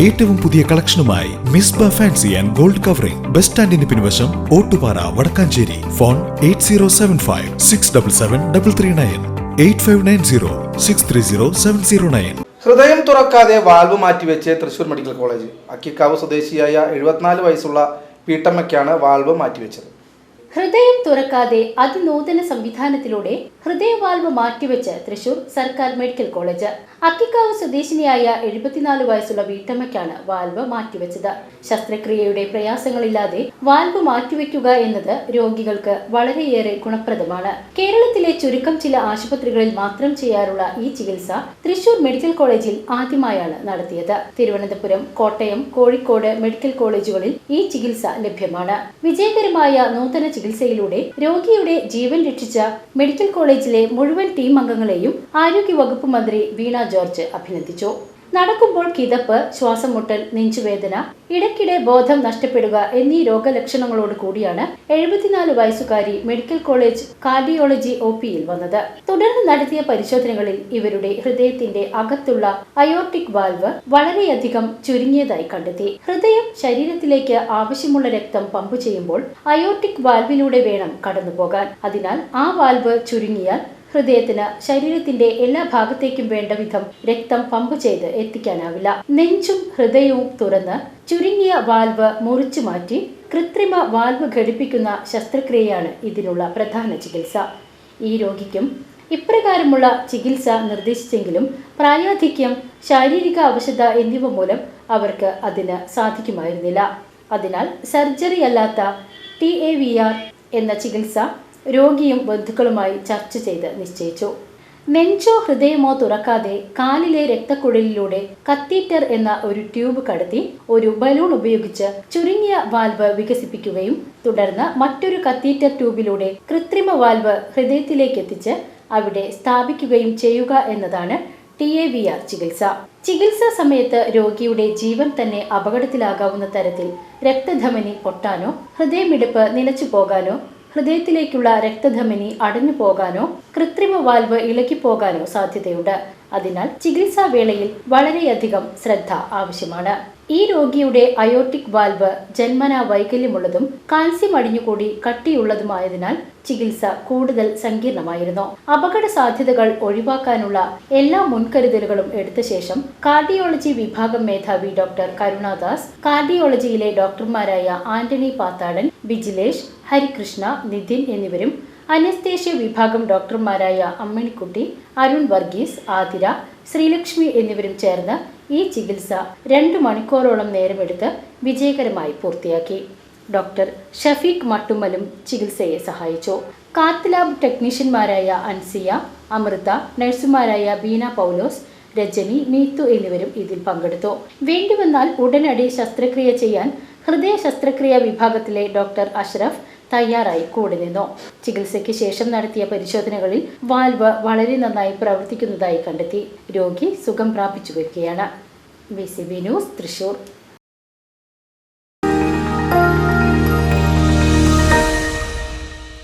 ഏറ്റവും പുതിയ കളക്ഷനുമായി Misba fancy and gold covering bus സ്റ്റാൻഡിന് പിൻവശം ഓട്ടുപാറ വടക്കാഞ്ചേരി. ഫോൺ 8075677339 8590630709. ഹൃദയം തുറക്കാതെ വാൽവ് മാറ്റിവെച്ച് തൃശൂർ മെഡിക്കൽ കോളേജ്. അക്കിക്കാവ് സ്വദേശിയായ 74 വയസ്സുള്ള വീട്ടമ്മയ്ക്കാണ് വാൽവ് മാറ്റിവെച്ചത്. ഹൃദയം തുറക്കാതെ അതിനൂതന സംവിധാനത്തിലൂടെ ഹൃദയ വാൽവ് മാറ്റിവെച്ച് തൃശൂർ സർക്കാർ മെഡിക്കൽ കോളേജ്. അക്കിക്കാവ് സ്വദേശിനിയായ 74 വയസ്സുള്ള വീട്ടമ്മയ്ക്കാണ് വാൽവ് മാറ്റിവെച്ചത്. ശസ്ത്രക്രിയയുടെ പ്രയാസങ്ങളില്ലാതെ വാൽവ് മാറ്റിവെക്കുക എന്നത് രോഗികൾക്ക് വളരെയേറെ ഗുണപ്രദമാണ്. കേരളത്തിലെ ചുരുക്കം ചില ആശുപത്രികളിൽ മാത്രം ചെയ്യാറുള്ള ഈ ചികിത്സ തൃശൂർ മെഡിക്കൽ കോളേജിൽ ആദ്യമായാണ് നടത്തിയത്. തിരുവനന്തപുരം, കോട്ടയം, കോഴിക്കോട് മെഡിക്കൽ കോളേജുകളിൽ ഈ ചികിത്സ ലഭ്യമാണ്. വിജയകരമായ നൂതന ചികിത്സയിലൂടെ രോഗിയുടെ ജീവൻ രക്ഷിച്ച മെഡിക്കൽ കോളേജിലെ മുഴുവൻ ടീം അംഗങ്ങളെയും ആരോഗ്യവകുപ്പ് മന്ത്രി വീണ ജോർജ് അഭിനന്ദിച്ചു. നടക്കുമ്പോൾ കിതപ്പ്, ശ്വാസംമുട്ടൽ, നെഞ്ചുവേദന, ഇടയ്ക്കിടെ ബോധം നഷ്ടപ്പെടുക എന്നീ രോഗലക്ഷണങ്ങളോട് കൂടിയാണ് 74 വയസ്സുകാരി മെഡിക്കൽ കോളേജ് കാർഡിയോളജി OPയിൽ വന്നത്. തുടർന്ന് നടത്തിയ പരിശോധനകളിൽ ഇവരുടെ ഹൃദയത്തിന്റെ അകത്തുള്ള അയോർട്ടിക് വാൽവ് വളരെയധികം ചുരുങ്ങിയതായി കണ്ടെത്തി. ഹൃദയം ശരീരത്തിലേക്ക് ആവശ്യമുള്ള രക്തം പമ്പ് ചെയ്യുമ്പോൾ അയോർട്ടിക് വാൽവിലൂടെ വേണം കടന്നുപോകാൻ. അതിനാൽ ആ വാൽവ് ചുരുങ്ങിയാൽ ഹൃദയത്തിന് ശരീരത്തിന്റെ എല്ലാ ഭാഗത്തേക്കും വേണ്ട വിധം രക്തം പമ്പ് ചെയ്ത് എത്തിക്കാനാവില്ല. നെഞ്ചും ഹൃദയവും തുറന്ന് ചുരുങ്ങിയ വാൽവ് മുറിച്ചു മാറ്റി കൃത്രിമ വാൽവ് ഘടിപ്പിക്കുന്ന ശസ്ത്രക്രിയയാണ് ഇതിനുള്ള പ്രധാന ചികിത്സ. ഈ രോഗിക്കും ഇപ്രകാരമുള്ള ചികിത്സ നിർദ്ദേശിച്ചെങ്കിലും പ്രായാധിക്യം, ശാരീരിക അവശത എന്നിവ മൂലം അവർക്ക് അതിന് സാധിക്കുമായിരുന്നില്ല. അതിനാൽ സർജറി അല്ലാത്ത TAVR എന്ന ചികിത്സ രോഗിയും ബന്ധുക്കളുമായി ചർച്ച ചെയ്ത് നിശ്ചയിച്ചു. നെഞ്ചോ ഹൃദയമോ തുറക്കാതെ കാലിലെ രക്തക്കുഴലിലൂടെ കത്തീറ്റർ എന്ന ഒരു ട്യൂബ് കടത്തി ഒരു ബലൂൺ ഉപയോഗിച്ച് ചുരുങ്ങിയ വാൽവ് വികസിപ്പിക്കുകയും തുടർന്ന് മറ്റൊരു കത്തീറ്റർ ട്യൂബിലൂടെ കൃത്രിമ വാൽവ് ഹൃദയത്തിലേക്ക് എത്തിച്ച് അവിടെ സ്ഥാപിക്കുകയും ചെയ്യുക എന്നതാണ് TAVR ചികിത്സ. ചികിത്സാ സമയത്ത് രോഗിയുടെ ജീവൻ തന്നെ അപകടത്തിലാകാവുന്ന തരത്തിൽ രക്തധമനി പൊട്ടാനോ, ഹൃദയമിടിപ്പ് നിലച്ചു പോകാനോ, ഹൃദയത്തിലേക്കുള്ള രക്തധമനി അടഞ്ഞു പോകാനോ, കൃത്രിമ വാൽവ് ഇളകിപ്പോകാനോ സാധ്യതയുണ്ട്. അതിനാൽ ചികിത്സാ വേളയിൽ വളരെയധികം ശ്രദ്ധ ആവശ്യമാണ്. ഈ രോഗിയുടെ അയോർട്ടിക് വാൽവ് ജന്മനാ വൈകല്യമുള്ളതും കാൽസ്യം അടിഞ്ഞുകൂടി കട്ടിയുള്ളതുമായതിനാൽ ചികിത്സ കൂടുതൽ സങ്കീർണമായിരുന്നു. അപകട സാധ്യതകൾ ഒഴിവാക്കാനുള്ള എല്ലാ മുൻകരുതലുകളും എടുത്ത ശേഷം കാർഡിയോളജി വിഭാഗം മേധാവി ഡോക്ടർ കരുണാദാസ്, കാർഡിയോളജിയിലെ ഡോക്ടർമാരായ ആന്റണി പാത്താടൻ, ബിജിലേഷ്, ഹരികൃഷ്ണ, നിതിൻ എന്നിവരും അനസ്തേഷ്യ വിഭാഗം ഡോക്ടർമാരായ അമ്മണിക്കുട്ടി, അരുൺ വർഗീസ്, ആതിര, ശ്രീലക്ഷ്മി എന്നിവരും ചേർന്ന് ഈ ചികിത്സ 2 മണിക്കൂറോളം നേരമെടുത്ത് വിജയകരമായി പൂർത്തിയാക്കി. ഡോക്ടർ ഷഫീഖ് മട്ടുമ്മലും ചികിത്സയെ സഹായിച്ചു. കാത്ത് ലാബ് ടെക്നീഷ്യന്മാരായ അൻസിയ, അമൃത, നഴ്സുമാരായ ബീന പൗലോസ്, രജനി, നീത്തു എന്നിവരും ഇതിൽ പങ്കെടുത്തു. വേണ്ടിവന്നാൽ ഉടനടി ശസ്ത്രക്രിയ ചെയ്യാൻ ഹൃദയ ശസ്ത്രക്രിയ വിഭാഗത്തിലെ ഡോക്ടർ അഷ്റഫ് തയ്യാറായി കൂടെ നിന്നു. ചികിത്സയ്ക്ക് ശേഷം നടത്തിയ പരിശോധനകളിൽ വാൽവ് വളരെ നന്നായി പ്രവർത്തിക്കുന്നതായി കണ്ടെത്തി. രോഗി സുഖം പ്രാപിച്ചു വരികയാണ്. VCB news, Thrissur.